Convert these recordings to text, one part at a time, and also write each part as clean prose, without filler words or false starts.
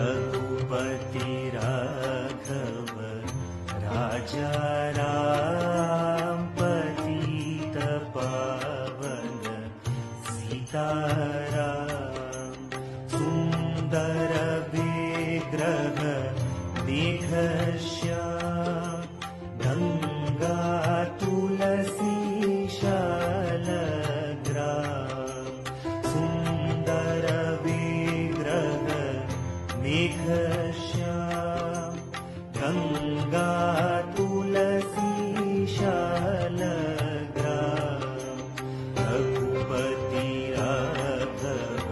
रघुपति राघव राजा राम पतित पावन सीताराम। सुंदर विग्रह देख श्याम गंगा तुलसी शालग्राम। सुंदर विग्रह देख श्याम गंगा तुलसी शालग्राम। रघुपति राघव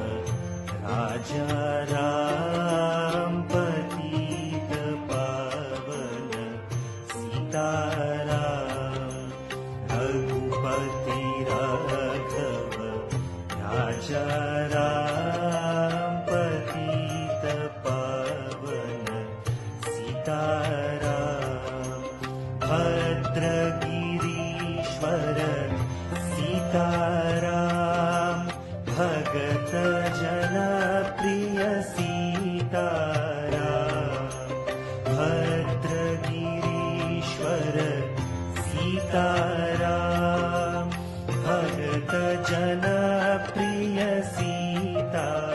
राजा राम पतित पावन सीताराम। रघुपति राघव राजा राम पतित पावन सीताराम। भद्रगिरीश्वर सीताराम भगत जन प्रिय सीताराम। भद्रगिरीश्वर सीताराम भगत जन प्रिय सीताराम।